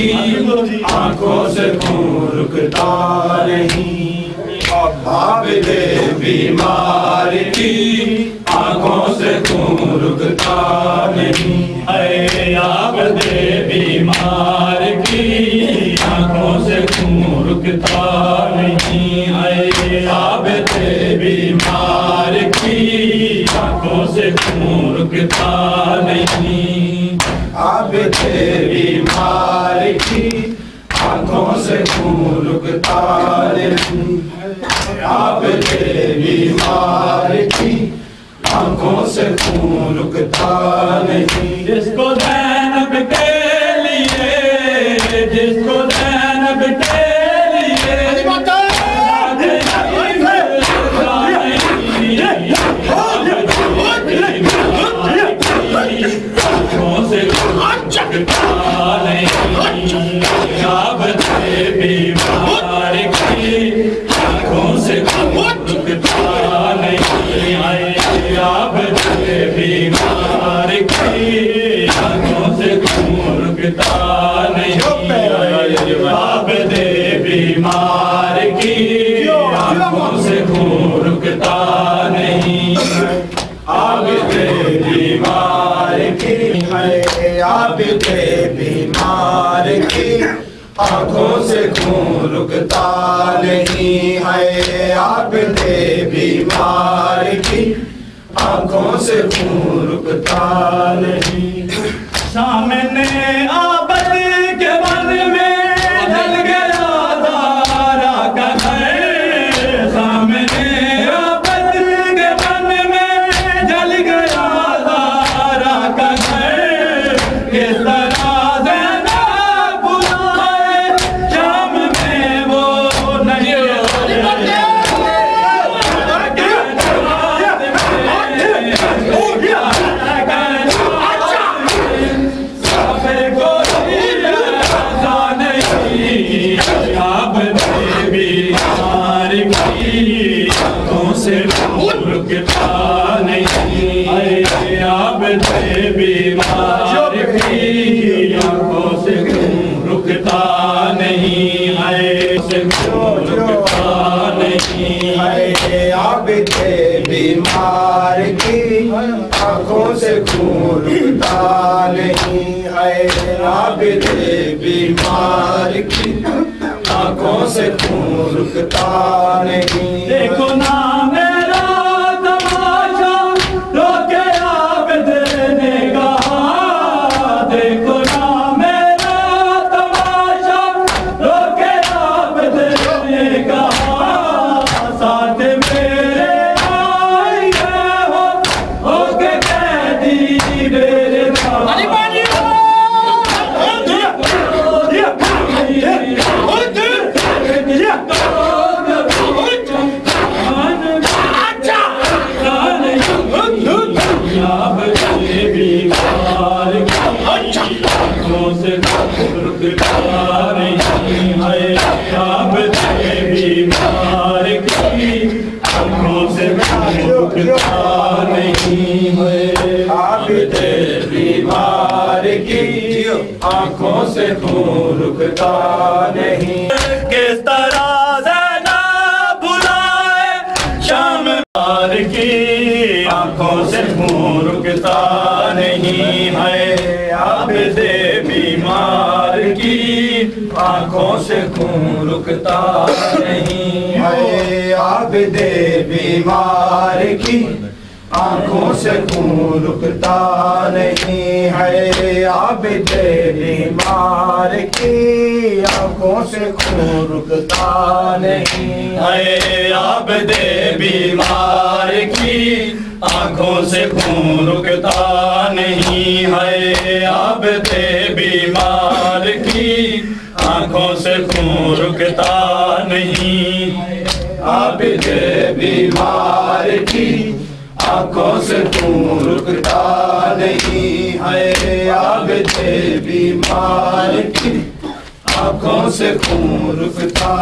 की आंखों से खून रुकता नहीं, आबिदे बीमार की आंखों से खून रुकता नहीं, अरे आबिदे बीमार की आंखों से खून रुकता नहीं, अरे आबिदे बीमार की आंखों से खून रुकता नहीं, आबिदे बीमार की आंखों से खून रुकता नहीं, आबिदे बीमार की आंखों से खून रुकता नहीं। जिसको ज़ैनब के लिए, जिसको ज़ैनब के लिए आंखों से रुकता नहीं, आबिदे बीमार की आंखों से रुकता नहीं, आबिदे बीमार की आंखों से रुकता नहीं, आबिदे बीमार की आंखों से रुकता नहीं, आबिदे बीमार की है, आबिदे बीमार की आंखों से खून रुकता नहीं है, आबिदे बीमार की आंखों से खून रुकता नहीं। सामने आबद के वन में जल गया दारा का घर, सामने आबद के वन में जल गया दारा का घर, किस तरह ज़ैनब बुलाए शाम में वो नहीं रुकता नहीं, आबिदे बीमार की आंखों से रुकता नहीं, रुकता नहीं, आबिदे बीमार की आंखों से खून रुकता नहीं है, आबिदे बीमार की आंखों से खून रुकता नहीं। देखो ना मेरा तमाशा रोके आबिदे ने कहा, देखो ना मेरा तमाशा रोके आबिदे ने कहा, साथ मेरे आई हो के कैदी मेरे रुकता नहीं है, आबिदे बीमार की आंखों से रुकता नहीं है, आबिदे बीमार की आंखों से खून रुकता नहीं। किस तरह ज़ैनब बुलाए शाम की आंखों से खून रुकता नहीं है, आबिदे बीमार की आंखों से खून रुकता नहीं है, आबिदे बीमार की आंखों से खून रुकता नहीं है, आबिदे बीमार की आंखों से खून रुकता नहीं है, आबिदे बीमार की आंखों से खून रुकता नहीं है, आबिदे बीमार की आंखों से खून रुकता नहीं, आबिदे बीमार की आंखों से खून रुकता नहीं है, आबिदे बीमार की आंखों से खून रुकता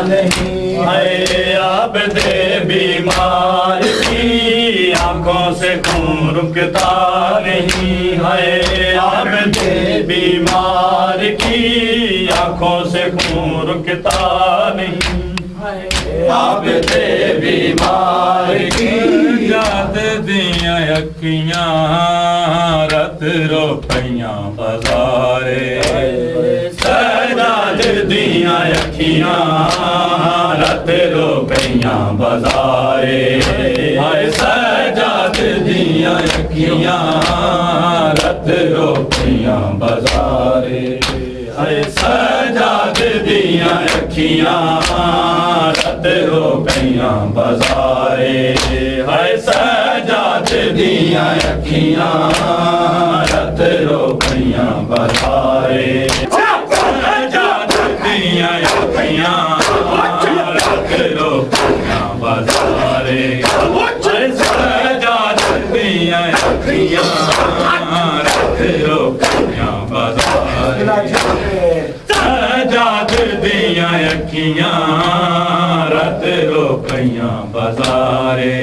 नहीं है, आबिदे बीमार की आंखों से खून रुकता नहीं है, आबिदे बीमार की आंखों से खून रुकता नहीं। आबदे बीमार की याद दियां अखियां रत रोपैयां बाजारे। सजाद दियां अखियां रत रोपैयां बाजारे। हाय सजाद दियां अखियां रत रोपैयां बाजारे। हाय सजाद दियां अखियां रत रोपैयां बाजारे। हाय सजाद दियां अखियां रत रोपैयां बाजारे। सजाद दियां अखियां रत रोपैयां बाजारे। हाय सजाद दियां अखियां रत रोपैयां बाजारे। सजाद दियां अखियां रत रोपैयां बाजारे।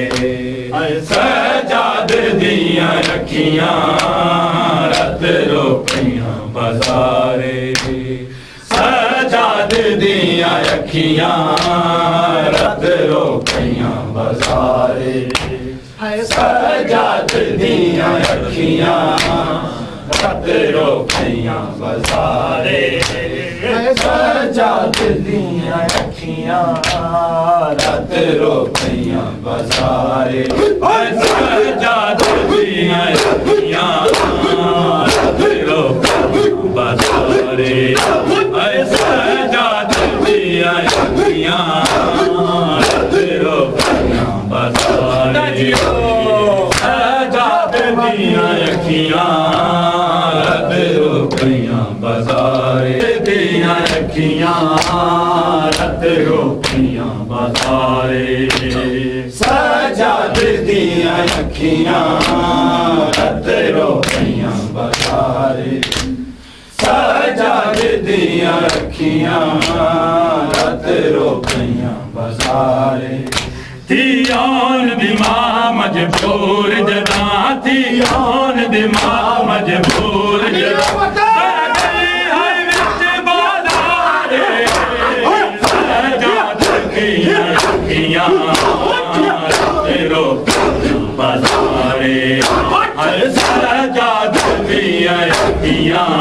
सजाद दियां अखियां रत रोपैयां बाजारे। सजाद दियां अखियां रत रोपैयां बाजारे। सजाद दियां अखियां रत रोपैयां बाजारे। सजाद दियां अखियां रत रोपैयां बाजारे। सजाद दियां अखियां रत रोपैयां बाजारे। सजाद दियां अखियां रत रोपैयां बाजारे। सजाद दियां अखियां रत रोपैयां बाजारे। दियां अखियां रत रोपैयां बाजारे। सजाद दियां अखियां रत रोपैयां बाजारे। सजाद दियां अखियां रत रोपैयां बाजारे। थियान दिमा मजबूर जदा थियान दिमा मजबूर जदा। सजाद दियां अखियां रत रोपैयां बाजारे। सजाद दियां अखियां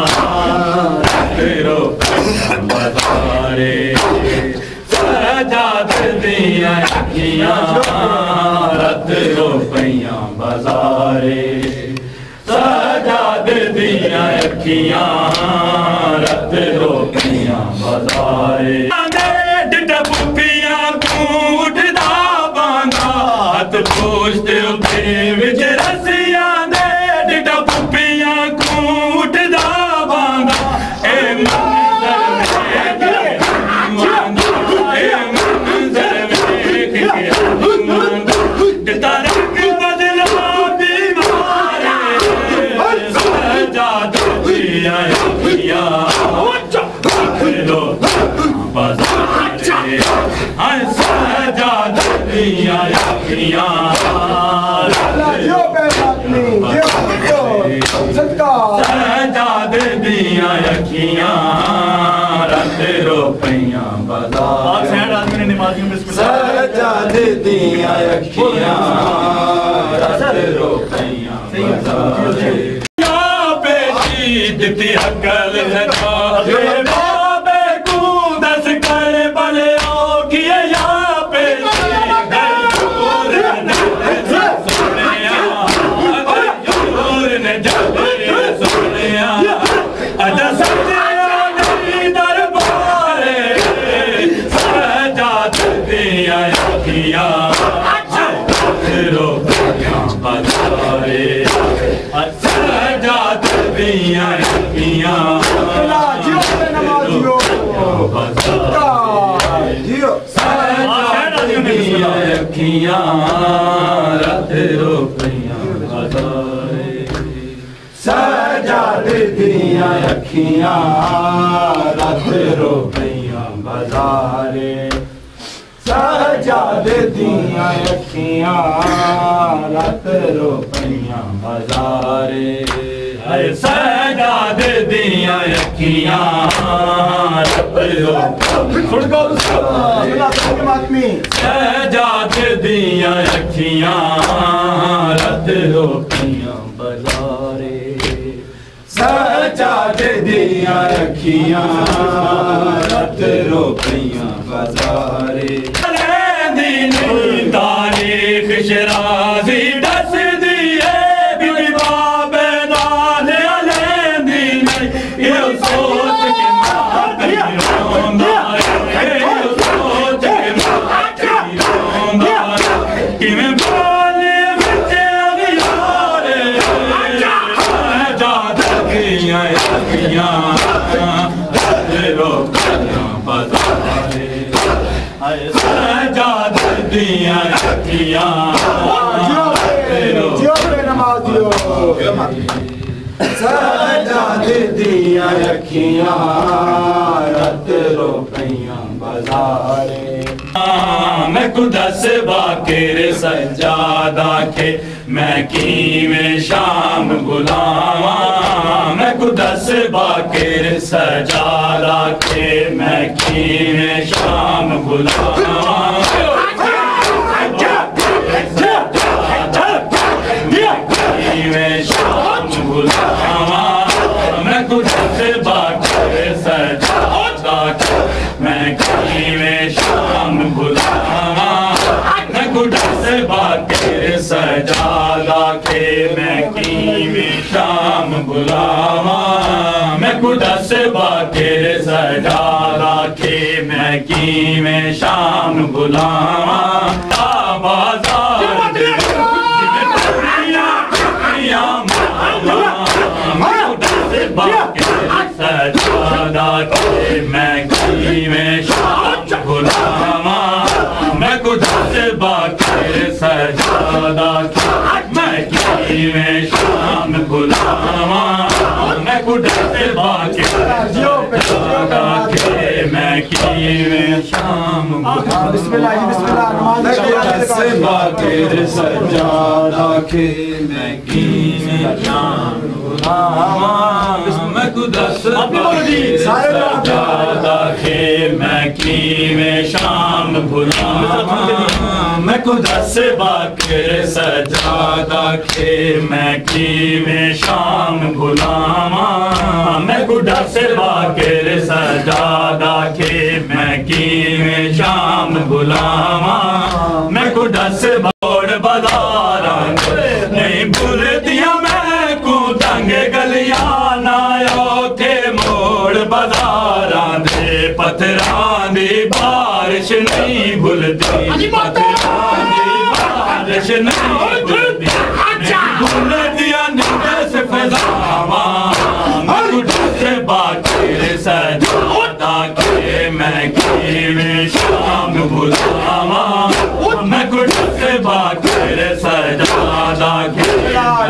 रत रोपैयां बाजारे। सजाद दियां अखियां रत रोपैयां बाजारे। सजाद दियां अखियां रत रोपैयां बाजारे। पुपियां उठदा बांदा हथ पोछते उठे विच रसियां दे। डिडा पुपियां उठदा बांदा ए मंजर वेख ए मंजर वेख के रंग बदला बीमारे। सजाद दियां अखियां बाजारे। हाय सजाद दियां अखियां सजाद दियां अखियां रत रोपैयां बाजारे। सजाद दियां अखियां रत रोपैयां बाजारे। या बेटी दित्ती अकल लगा सजाद दियां अखियां सजाद दियां अखियां रत रोपैयां बाजारे। सजाद दियां अखियां रत रोपैयां बाजारे। सजाद दियां अखियां रत रोपैयां बाजारे। सजाद दिया अखियां रत रो सजाद दिया अखियां रत रो पिया बाजारे सजाद दिया अखियां रत रो पिया बाजारे तारीख शराजी दस दिए बीबी बाबे नाल अलैंदी नहीं ये सोच के माती रोंदा ये सोच के माती रोंदा किवें बोले बच्चे अगियारे जाद दियां अखियां रो बाजारे सजाद दिया अखियां सजाद दिया अखियां रत रो पिया बाजारे मैं को दस बाकेर सजादा के मैं किवें शाम बुलावा मैं को दस बाकेर सजादा के मैं किवें शाम बुलावा शाम बुलावा मैं को दस बाकेर सजादा के मैं किवें शाम बुलावा मैं को दस बाकेर सजादा के मैं किवें शाम बुलावा मैं को दस बाकेर सजादा के मैं किवें शाम बुलावा बाजार सजादा के मैं किवें शाम बुलावा मैं को दस बाकेर सजादा के मैं किवें शाम बुलावा मैं को दस बाकेर सजादा के मैं किवें शाम बुलावा दस बाकेर सजादा के मैं किवें शाम बुलावा मैं को दस बाकेर सजादा के मैं किवें शाम बुलावा मैं को दस बाकेर सजादा के मैं किवें शाम बुलावा मैं को दस बाकेर सजादा के मैं किवें शाम बुलावा मैं को दस बोड़ बाजारा नहीं भूलदियां मैं को तंग गलियां ना ओथे मोड़ बाजारा दे पत्थरां दी बारिश नहीं भूलदी पत्थरां दी बारिश नहीं भूलदी भूलदियां निंदस फजावा मैं को दस बाकेर सजादा के मैं किवें शाम बुलावा